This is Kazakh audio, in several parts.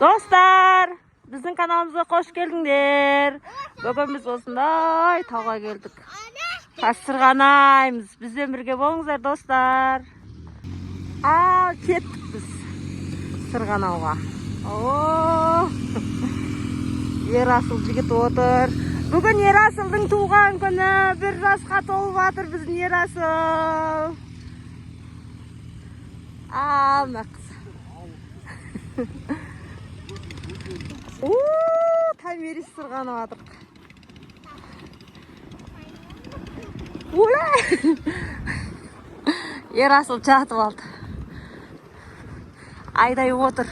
Dostlar, bizim kanalımıza hoş geldingler. Bugün biz osындай tauga geldik. Sırğanaymiz. Bizden birge bolуңуздар dostlar. Kettik biz sırğanauga. Ерасыл жігіт отыр. Бүгін Ерасылдың туған күні, 1 жасқа толып жатыр біздің Ерасыл. Мына қыз. Томирис сырғанап жатырық. Ерасыл жатып алды. Айдай отыр.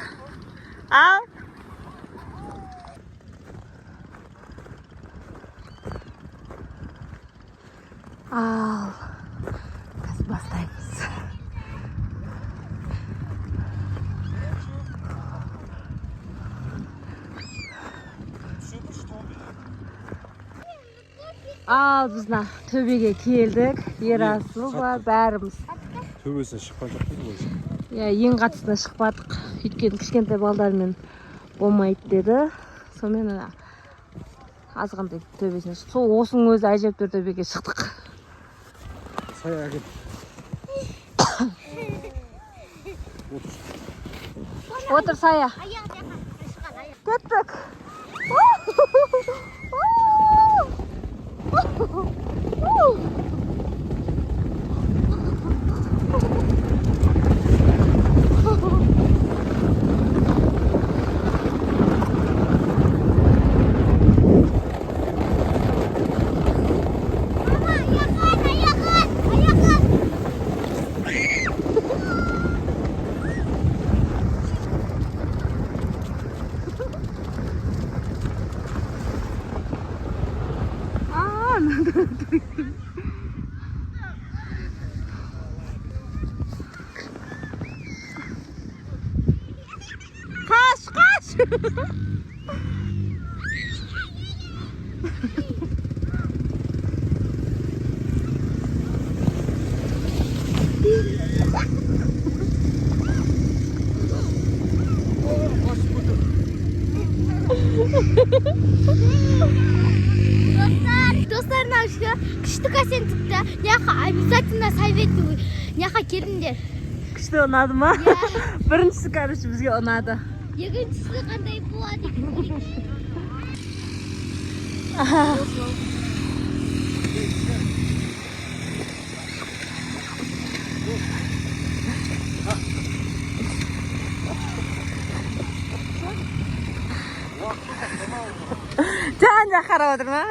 Қазір бастаймыз. Біз мына төбеге келдік. Ерасыл бар, бәріміз. Төбесіне шыққан жоқ дейді ғой. Ең қатысына шықпадық. Өйткені кішкентай балдармен болмайды деді. Сонымен азғандай төбесіне шықтық. Сол осының өзі әжептәуір төбеге шықтық. Сая әкел. Отыр Сая. Кеттік. Kaç! Достар, күшті кәсен тұтты. Обязательно советую. Келіңдер. Күшті ұнады ма? Біріншісі короче бізге ұнады. Екіншісі қандай болады? Жан-жақ қарап отыр ма?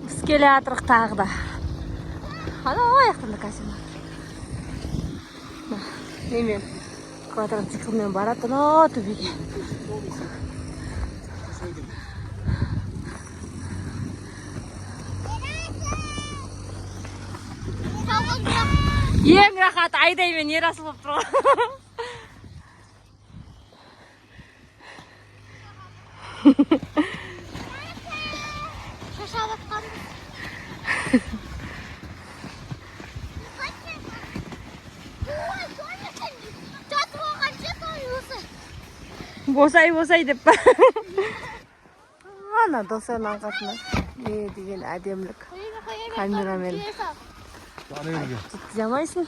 Біз келе жатырық тағы да. Анау аяқтан да кәсен жатыр. Немен квадроциклмен барады анау төбеге. Ең рахат Айдай мен Ерасыл болып тұр. Шашап атқан. Жатып алған жет осы. Босай деп па. Ана достардың арқасында не деген әдемілік. Камерамен. Жеткіземайсың.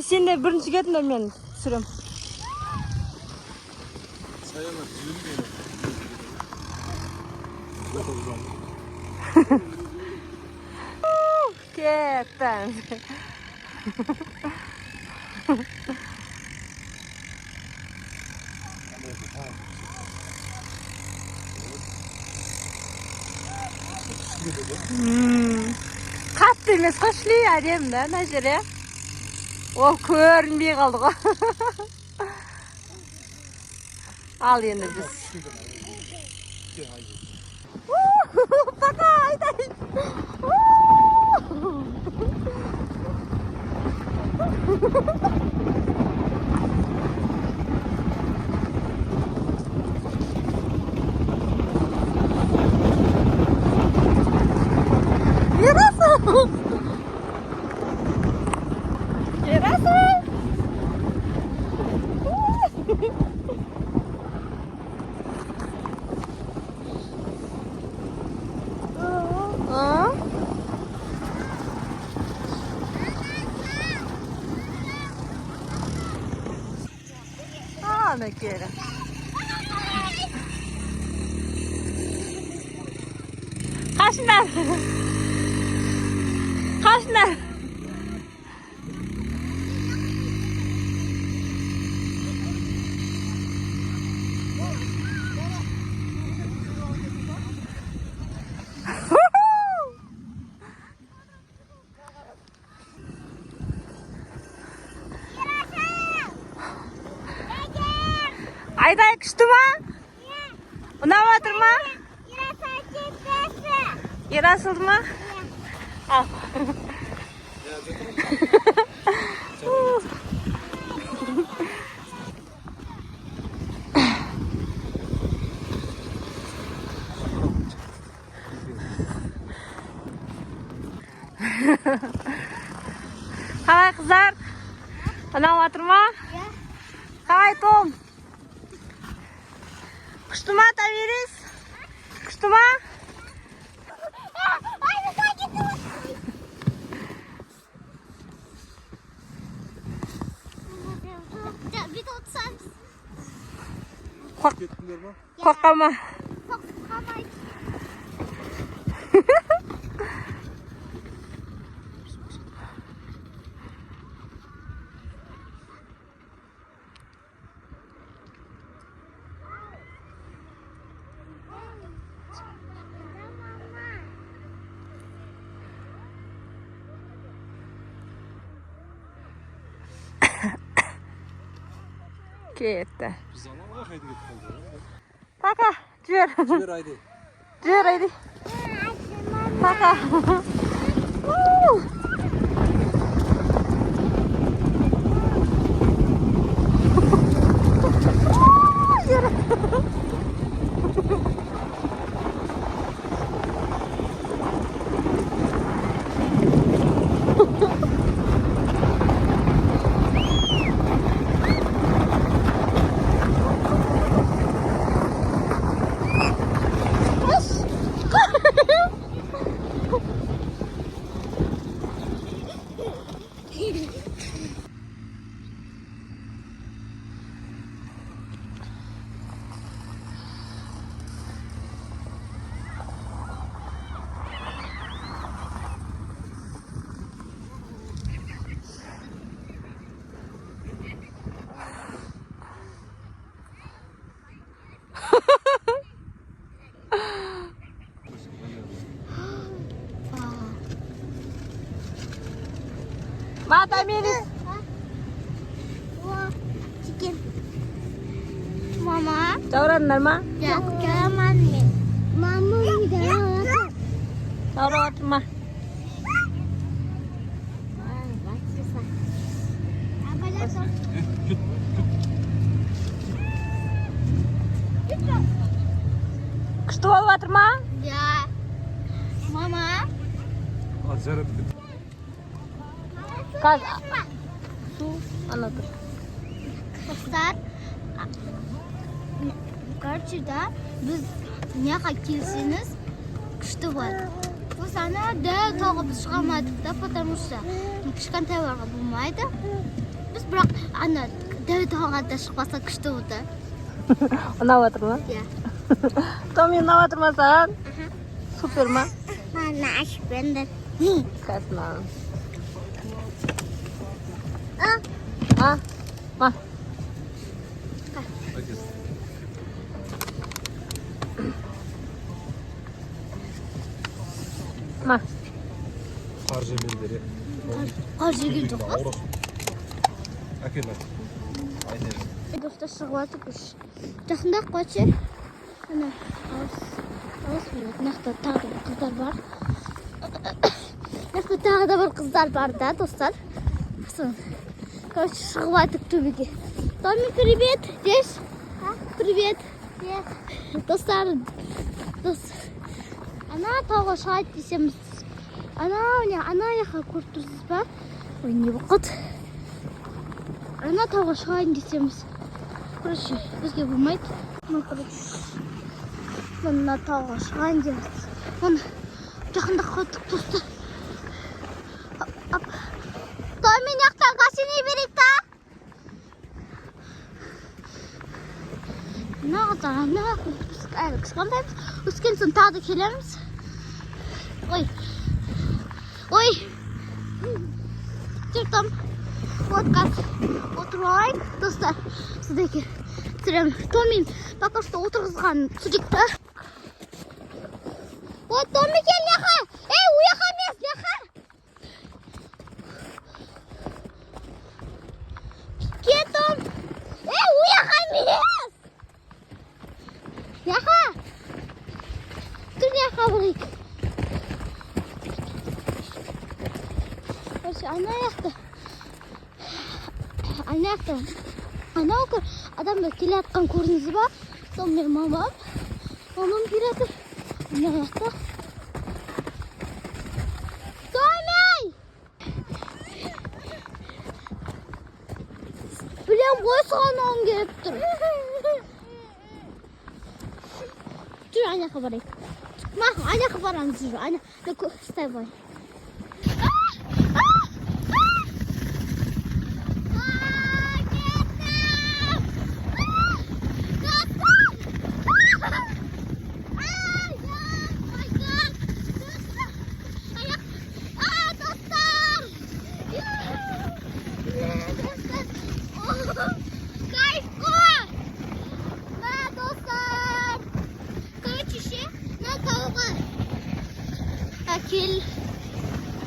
Сен де бірінші кетіңдер, мен түсірем. Кеттің. Қатты емес, қошли әдемі да, мына жері. Ол көрінбей қалды ғой. Ал енді біз. Пока, Айдай. Ерасыл! ана кері. Қашындар. Қашындар. Айдай күшті ма? Ұнап отыр ма? Ерасыл ма? Ал. Қалай қыздар? Ұнап отыр ма? Қалай Том? Күшті ма Томирис? Күшті ма? Kеттіңдер ма? Қорқама. Кетті. Біз алаңға қайда кетіп қалды? Пока. Жүр. Жібер Айдай. Жүр Айдай. Пока. Ма Томирис. Chicken. Mama. Жаурадыңдар ма? Жоқ, жарамадым мен. Мама үйде. Жаурап отыр ма? Күшті болып отыр ма? Ja. Mama. Жарап кет. Қазір. Су, ана тұр. Қыздар. Короче, да, біз неға келсеңіз күшті бар. Біз ана дәл тауға біз шыға алмадық та, потому что кішкентай барға болмайды. Біз бірақ ана дәл тауға да шықпаса күшті болды. Ұнап отыр ма? Ja. Томи, ұнап отыр ма саған? Супер ма? Ана ашып бендер. Вкусно. А? Ма? Ма? Қар жемендері. Қар жеген жоқ па? Әкелі. Айдай. Достар шығып жатыр күш. Жақында қойшы. Ана алыс минут. Нақты тағы да қыздар бар. Нақты тағы да бір қыздар бар да, достар. Короче, шығып жатыр төбеге. Томи, привет. Здесь? Привет. Достар. Ана тауға шығайық десеміз. Ана яқа көріп тұрсыз ба? Ой, не бақыт. Ана тауға шығайын десеміз. Короче, бізге болмайды. Мына тауға шығайын дейміз. Оны жақында қойдық достар. Томи, мына жақта гостиный берейік та. достар, ана кішкентаймыз. Өскен соң тағы да келеміз. Ой. Жүрдім. Отқа отырып алайық, достар. Сіздерге түсіремін. Томин пока что отырғызған түсіректі. Ой, Томи кел, яқа. Уяқа емес, яқа. Кел, Том. Уяқа емес. Яқа. Түн яқа барайық. Ана яқты. Ана оқыр. Адамдар келе атқан көрінізі ба? Сол мен мамам келеді. Ана яқты. Томей! Білем ғой соған келіп тұр. Жүр, ана яққа барайық. Мақым, ана яққа барамыз жүр. Ана стай бай. Кел.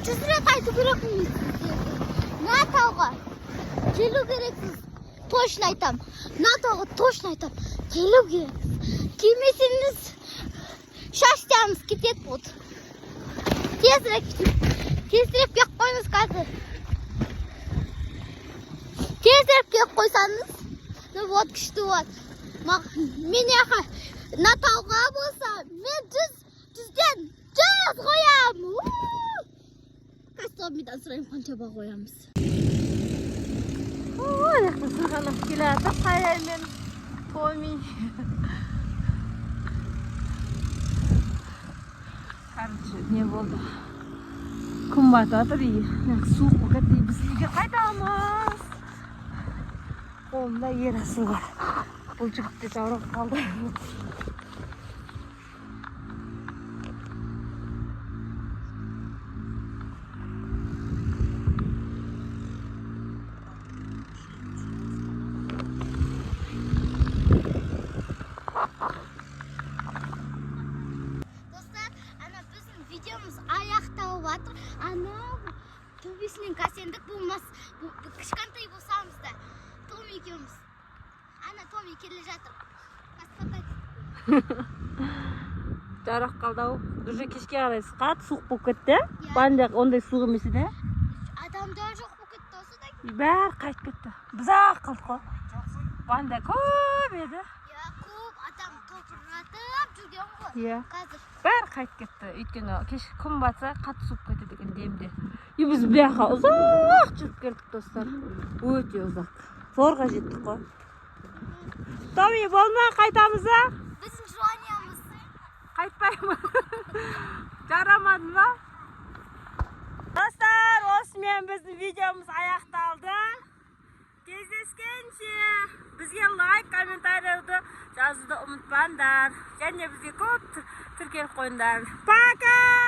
Тезірек айту керек емес. Натауға келу керексіз. Точно айтам. Натауға точно айтам. Келу керексіз. Келмесеңіз шаштамыз кетет болды. Тезірек кеп қойыңыз қазір. Тезірек кеп қойсаңыз. Вот күшті болады. Мен яқа Натауға болса, мен жүзден қоям. Кастомидан сұрайым қанша ба қоямыз. Яқта сырғанап келе жатыр Қайрай мен Томи. Короче, не болды? Күн батып жатыр, суық болып кетті. Біз үйге қайтамыз. Қолымда ер асыл бар. Бұл жігіт те жаурап қалды. Видеомыз аяқталып жатыр. Ана төбесінен кәсендік болмас. Кішкентай болсамыз да. Томи екеуміз. Ана Томи келе жатыр. Жарақ қалды-ау. Уже кешке қарай қатты суық болып кетті. Банда ондай суық емес еді. Адамдар жоқ болып кетті осы да. Бәрі қайтып кетті. Біз-ақ қалдық қой. Банда көп еді. Көп адам топыратып жүрген ғой. Қазір бәрі қайтып кетті. Өйткені кеш күн батса қатты суып кетеді екен демде. Біз бұяққа ұзақ жүріп келдік, достар. Өте ұзақ. Зорға жеттік қой. Томи, болма, қайтамыз ба? Біздің желаниямыз. Қайтпаймын. Жарамадың ба? Достар, осымен біздің видеомыз аяқталды. Кездескенше бізге лайк, комментарияларды жазуды ұмытпаңдар. Және бізге көп тіркеліп қойыңдар. Пока!